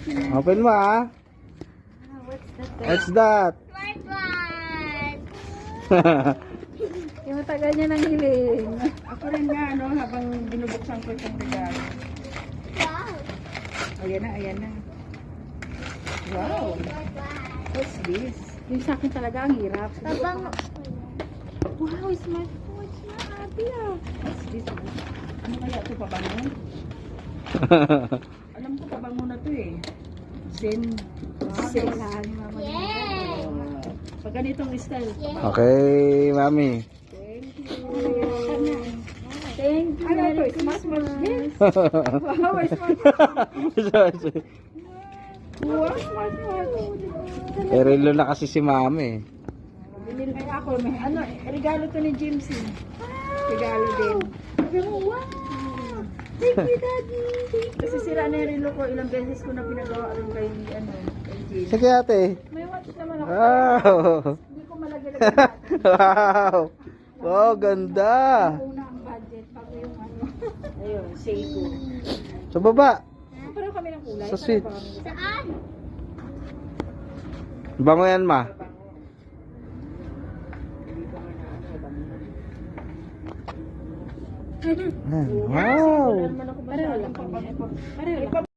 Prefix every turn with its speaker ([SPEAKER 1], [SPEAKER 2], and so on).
[SPEAKER 1] Open mo ah. What's that?
[SPEAKER 2] Yung matagal niya nang hiling.
[SPEAKER 3] Ako rin nga, ano, habang binubuksan ko itong regalo. Ayan na, ayan na. Wow. What's this?
[SPEAKER 2] Yung sa akin talaga ang hirap.
[SPEAKER 4] Tabang.
[SPEAKER 2] Wow, smartwatch na ate ah.
[SPEAKER 3] What's this? Ano kaya ito, pabango? Alam ko pabango na to eh. Sin. Sin.
[SPEAKER 4] Yay!
[SPEAKER 3] Pag ganitong style.
[SPEAKER 1] Okay, mami.
[SPEAKER 2] Thank you.
[SPEAKER 3] Ano ito? Smartwatch din? Wow, smartwatch. Wow, smartwatch.
[SPEAKER 1] Erelo na kasi si mami.
[SPEAKER 3] Binili ay ako, may ano, regalo to ni Jimsy. Regalo din.
[SPEAKER 2] Wow. Thank you, Daddy.
[SPEAKER 3] Kasi sira na yung relo ko, ilang beses ko na pinagawa rin kay, ano, kay Jim.
[SPEAKER 1] Sige ate.
[SPEAKER 2] May watch naman ako.
[SPEAKER 1] Wow.
[SPEAKER 2] Hindi ko malagay-lagay natin.
[SPEAKER 1] Wow. Wow, ganda.
[SPEAKER 2] Una ang budget bago yung ano.
[SPEAKER 3] Ayun, Seiko.
[SPEAKER 1] Sa baba.
[SPEAKER 2] Pareho kami ng kulay.
[SPEAKER 1] Sa switch.
[SPEAKER 4] Saan?
[SPEAKER 1] Bango yan ma. Wow.
[SPEAKER 3] Naman ako ba
[SPEAKER 2] Pareho
[SPEAKER 3] sa
[SPEAKER 2] lang
[SPEAKER 3] alam
[SPEAKER 2] kami.
[SPEAKER 3] pa
[SPEAKER 2] Pareho lang.